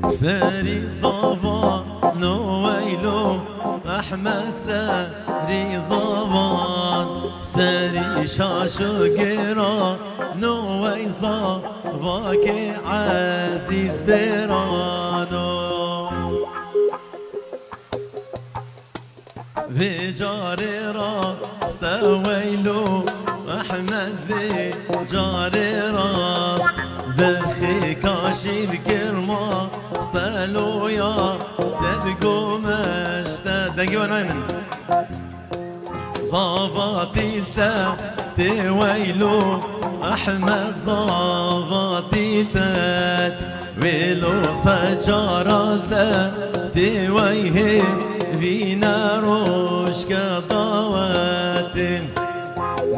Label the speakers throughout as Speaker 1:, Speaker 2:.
Speaker 1: ساري صافا نويلو أحمد ساري صافا ساري شاشو قرا نوي صافا كي عزيز برانو في جاري راس تويلو أحمد في جاري راس برخي كاشي الكرمة استلو يا تدقو مشتدقي ونايمن صافاتي التا تويلو أحمد صافاتي التا ويلو سجارة التا تويه فينا روش كطوات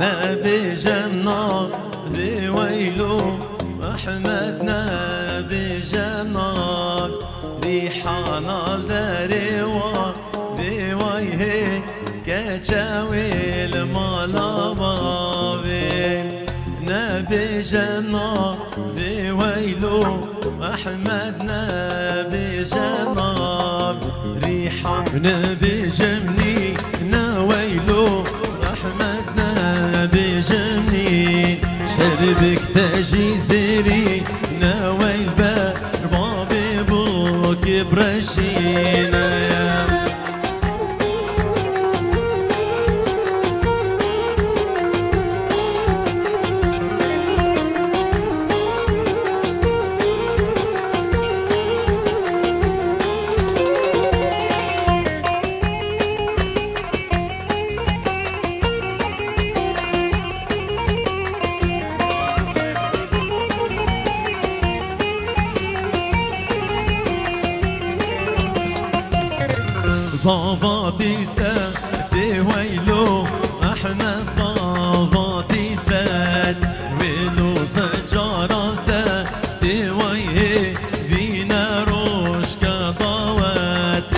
Speaker 1: نبي جنة في ويلو أحمد نبي جنة ريحان الدريوة في ويه كتشاوي المالابابين نبي جنة في ويلو أحمد نبي جنة ريحان نبي جمني نويلو أحمد نبي جمني شربك تاجي زيري ناوي الباب بابي بوك برشينا صافاتي الثات ويلو أحمد صافاتي الثات ويلو سجارة الثات ويه فينا روش كطوات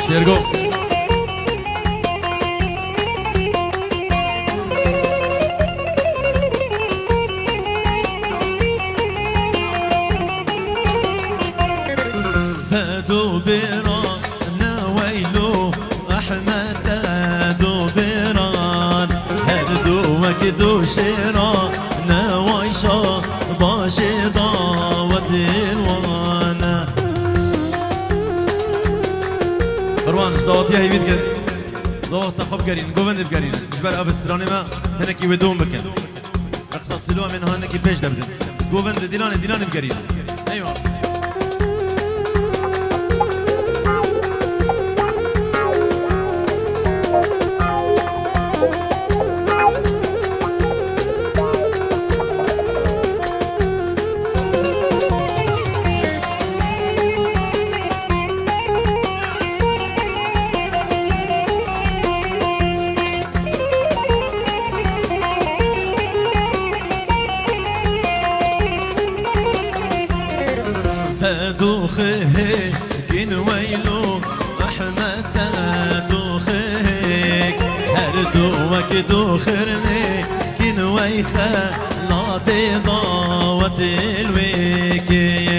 Speaker 1: Here we go. شيرا نوايشا باشي ضاوت الوانا روان ضاوت يا هيبيت كده ضاوت تخب قرين قوبن بقرين جبر ابستراني ما هناك يودون بكن اقصى سلوه من هناك بيش دبدن قوبن ديلان بقرين ايوه دوخه كن ويلو احمد دوخه هر دوك دوخرني كن ويخه لا تضاوت الويكين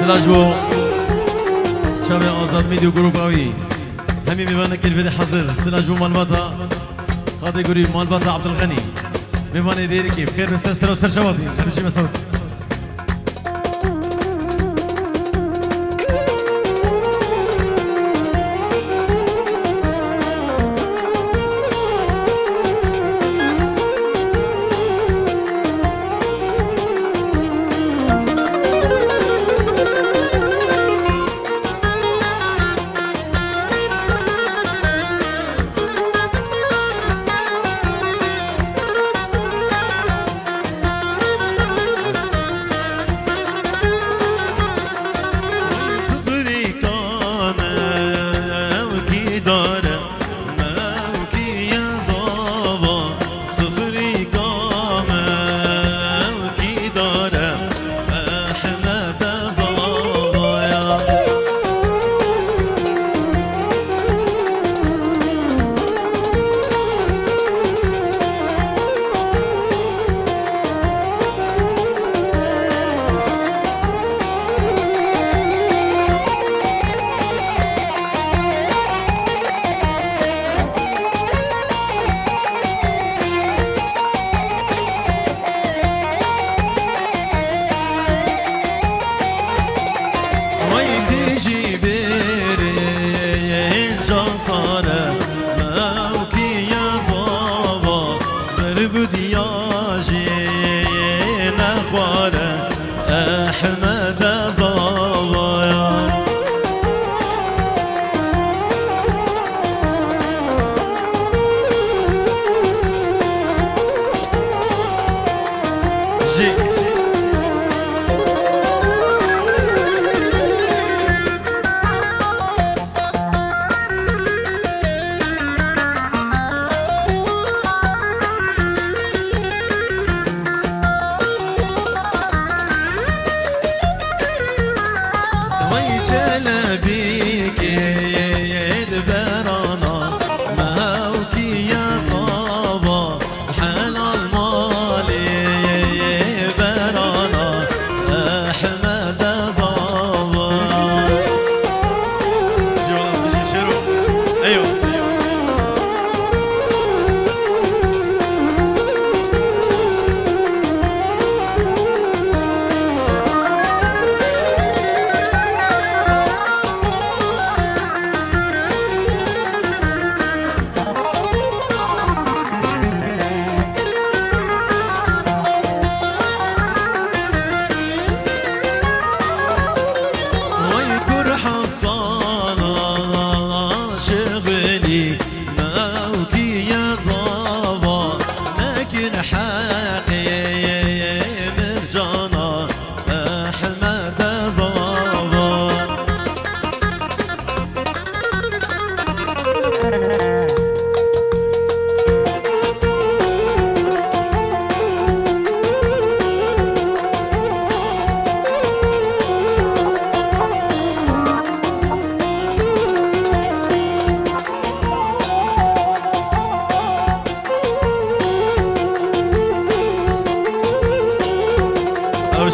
Speaker 1: سلاجبو شباب آزاد ميديو جروب قوي همي ميبانا كل فيديو حضر سلاجبو مالباتا خاطي قريب مالباتا عبد الغني ميبانا ديري كيف خير مستسر وسر شواطي خرجي مسعود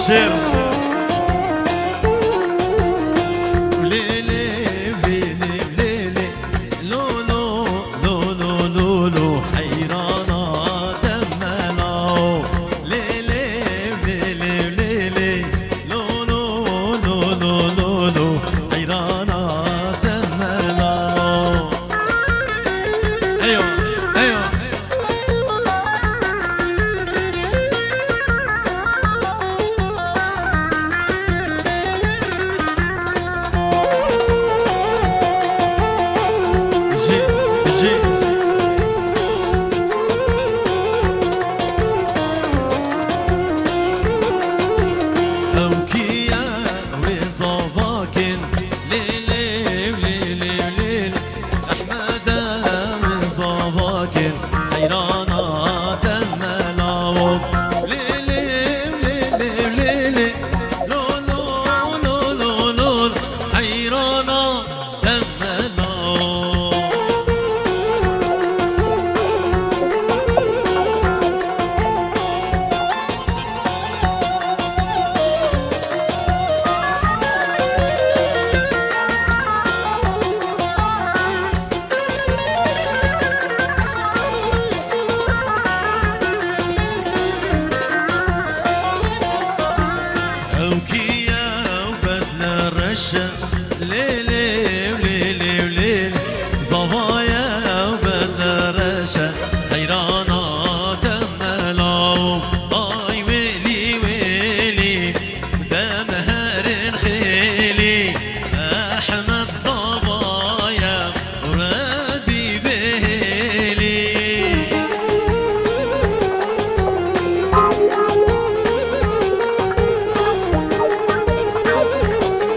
Speaker 1: شير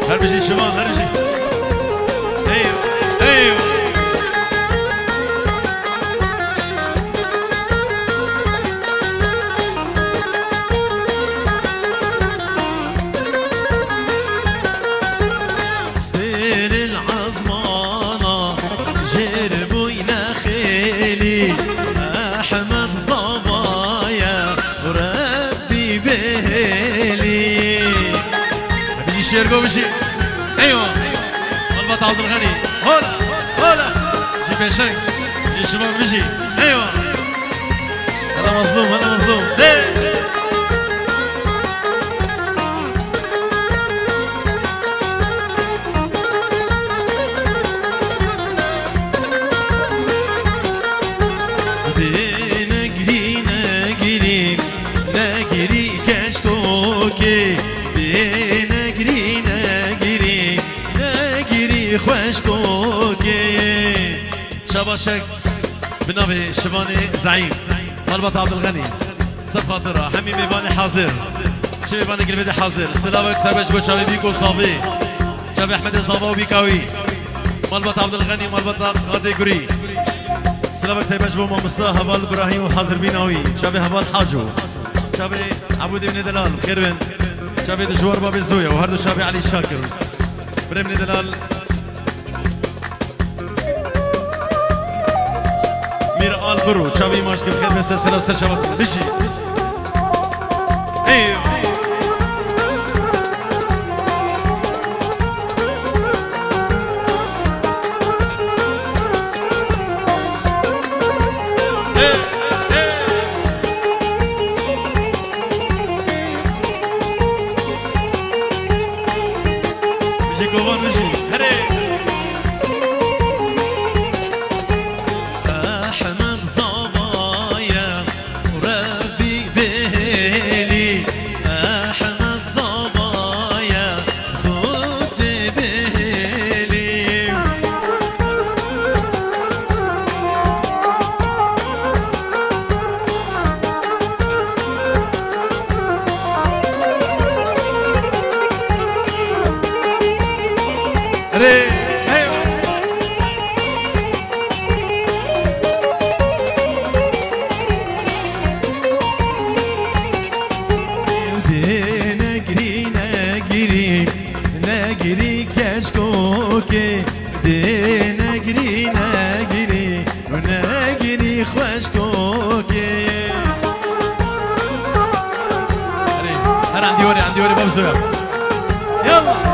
Speaker 1: هربجي شمال هربجي ايوه ايوه ستير العظمانة جربوا ينخيلي احمد صبايا وربي بهلي بيجي شيرقو بيجي ايوه مالبط عبد الغني هولا هولا جي بيشنك جي شباب بيجي ايوه هلا مظلوم هلا مظلوم نجري نجري كشكوكي نجري نجري نجري خوشكوكي شباشك بنبي شباني زعيم مالبط عبد الغني سفاطرة همي ميباني حاضر شو ميباني قلبي حاضر سلاوك تبش بو شابي بيكو صابي شابي احمد صابا وبيكاوي مالبط عبد الغني مالبط قادي قري سلامك تبش بو مصطفى هبال ابراهيم وحاضر بيناوي شابي هبال حاجو شابي عبودي بن دلال خير بن شابي دجوار بابي زويا وهردو شابي علي شاكر بري بن دلال مير آل برو شابي ماشكي بخير بن سلسلة وسر شباب بشي ايوه أحمد صبايا وربي بهلي أحمد صبايا خد بهلي نجري كشكوكي دي نجري نجري ونجري خوشكوكي انا عندي وري باب زويا يلا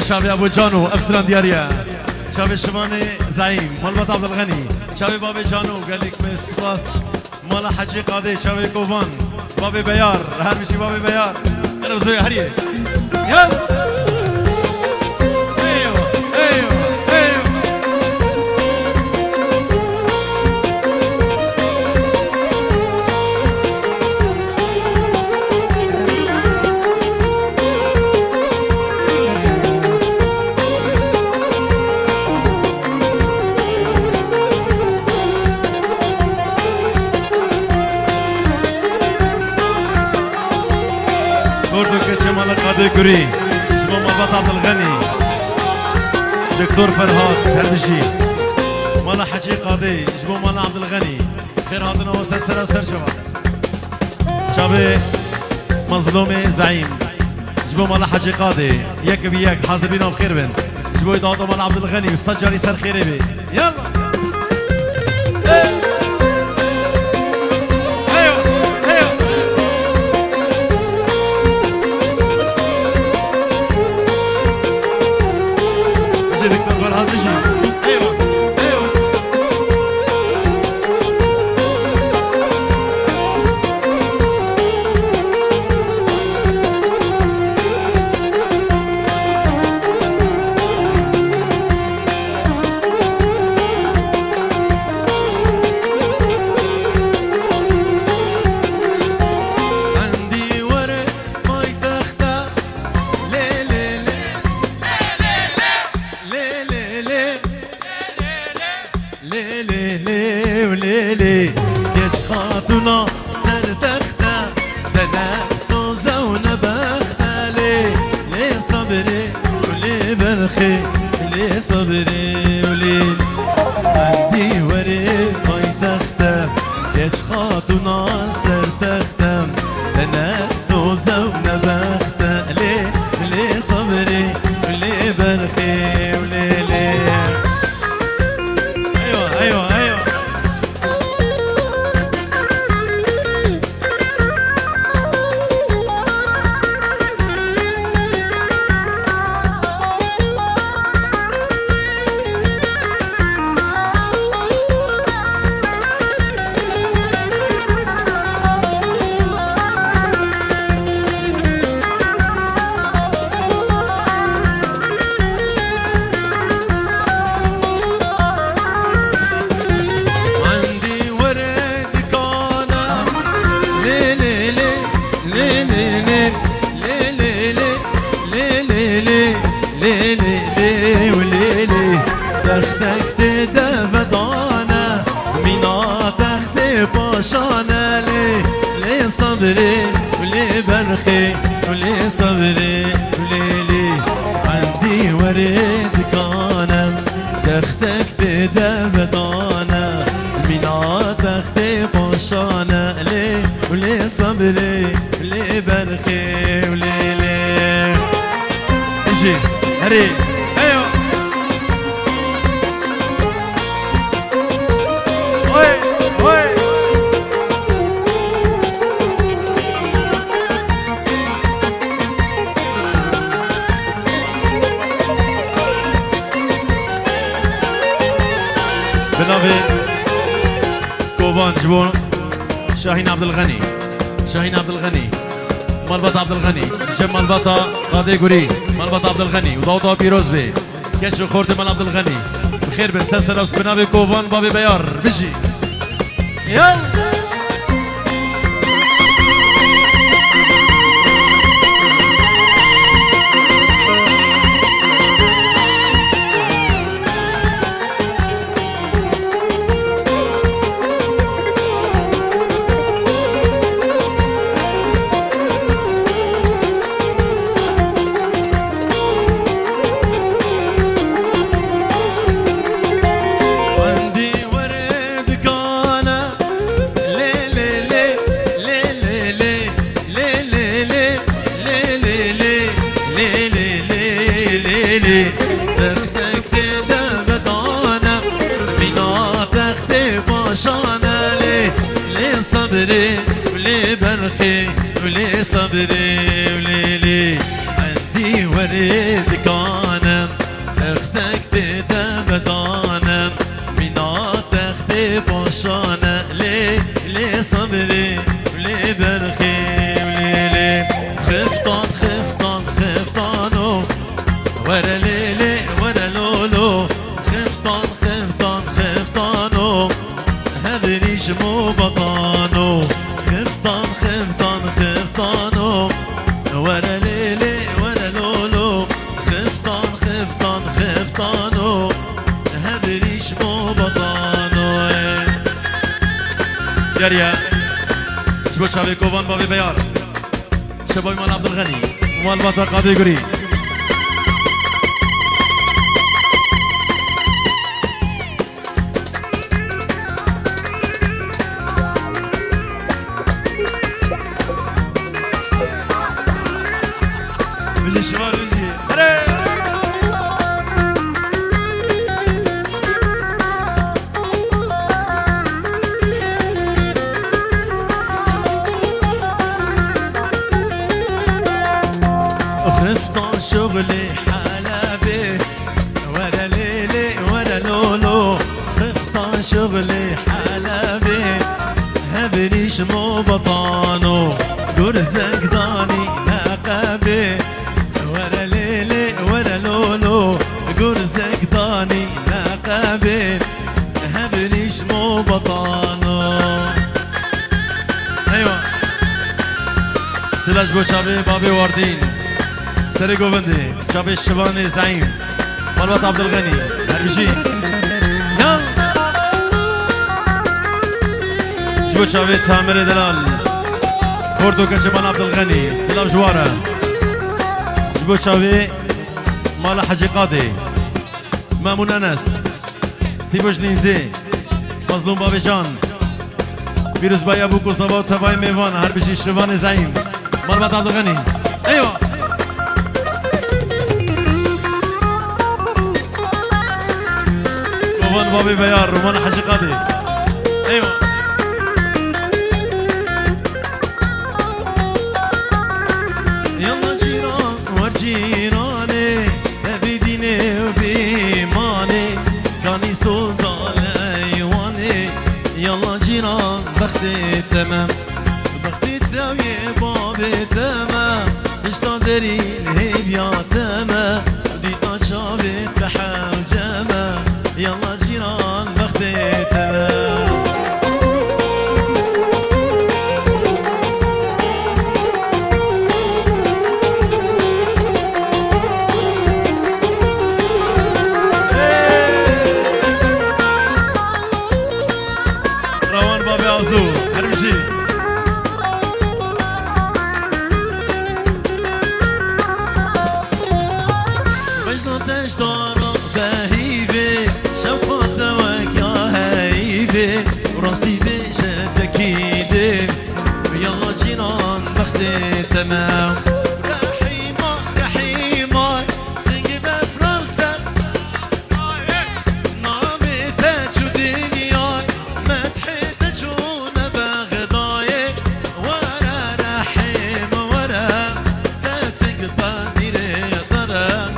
Speaker 1: شافي ابو جانو افسران دياريا شافي الشماني زعيم مال عبد الغني شافي بابي جانو قال لك بس باص مال حجي قاضي شافي كوفان بابي بيار هر مشي بابي بيار انا بزوي هريه يلا ايوه ايوه ايوه قاضي قري جمو مال عبد الغني دكتور فرهاد هرمشي مال حجي قاضي جمو مال عبد الغني خير هاتنا وسر سر وسر شباب شابي مظلومي زعيم جمو مال حجي قاضي يك بيك حاضرين بخير بن جمو داود مال عبد الغني وسجلي سر خيري بي يلا شاهين عبد الغني مال عبد الغني جم مال قاضي قري مال عبد الغني وضوطه بيروز بي كيتشو خورتي مال عبد الغني بخير بن سلسلة وسبنابي كوفان بابي بيار بجي يلا جارية شبو شابي كوبان بابي بيار شبوي مال عبد الغني مال بطا قاضي قري بيجي الشمال بيجي خفت شغلي حلبي ولا ليلي ولا لولو خفت شغلي حلبي هبنيش مو بطانو جرزك داني نقبي ولا ليلي ولا لولو جرزك داني نقبي هبنيش مو بطانو ايوه سلاش بو شابي بابي واردين سري قوبندي شابي الشباني زعيم مالبات عبد الغني هربشي يلا جبو شابي تامر دلال خوردو كنشبان عبد الغني سلام جواره جبو شابي مال حجي قاضي مامون انس سيبوش نينزي مظلوم بابي جان فيروز باي ابو كوسابا وتفاي ميفان هربشي الشباني زعيم مالبات عبد الغني ايوه رومان بابي بيار رومان حجي قاضي ايوه يلا جيران ورجيراني بديني وبيماني كاني سوزا ليواني يلا جيران بختي تمام بختي تاوي بابي تمام اشتا دري الهيب يا تمام ودي شابي تحاو جمام يلا جيران بختي تمام روان بابي عزو هربشي مجنون تشتار بهيبي شوقاتك يا هيبي وراسي بجدك ايدي يلا جيران بختي تمام رحيمة رحيمة سنجي بفرنسا نامي تاجو دنياي مدحي تجونا بغداي ورا رحيم ورا تاسق فانيري طرا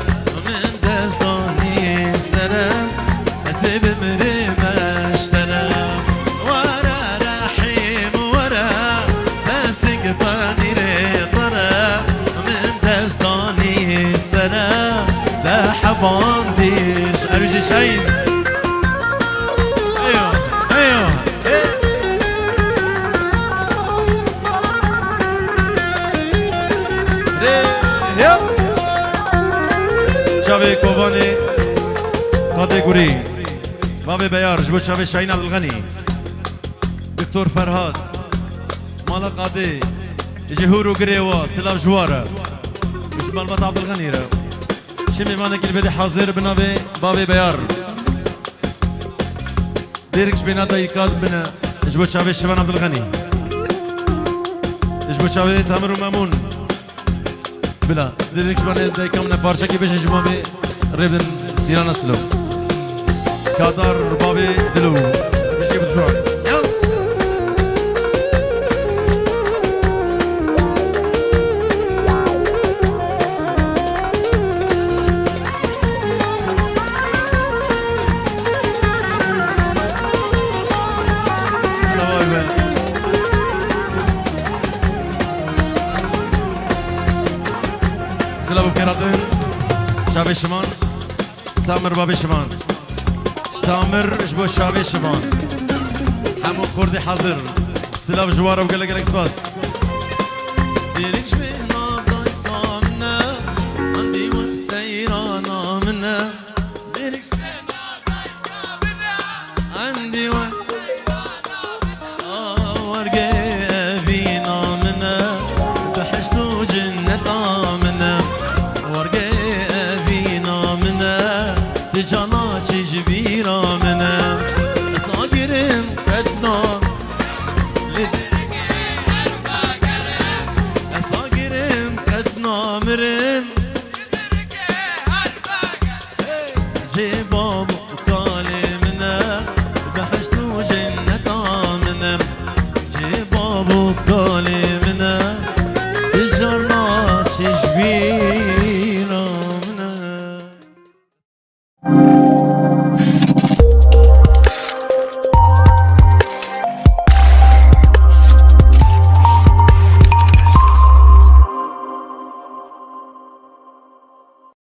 Speaker 1: من دستاني سلام أسيب مري مشترى ورا رحيم ورا تاسق فانيري طرا من دستاني سلام لا حبان ديش أرجي شاين ايوه ايوه شابي كوباني قاضي قوري بابي بيار جبو شابي شاهين عبد الغني دكتور فرهاد مالا قاضي جهورو قريوا سلاف جواره مش مالبات عبد الغني رو شمي مانك البدي حاضر بنابي بابي بيار ديركش بنا دايكاد بنا جبو شابي شبان عبد الغني جبو شابي تامر ومامون بلا ديركش بنا دايكا من بارشا كي بيش جمامي ريبن ديانا سلو كادر بابي دلو بيجي بتجوع سلام كراتين شابي شمان تامر بابي شمان تامر جبو شابي شمان همو خوردي حاضر سلام جواره وقال لك سباس ديرك شبينا ضيقا منا عندي وسيرانا منا ديرك شبينا ضيقا منا عندي جبيرة منا صاقرم قدنا صاقرم قدنا مرم جيباب كالمنا بحشتو جنة آمنا جيباب كالمنا في الجرات جبيرة منا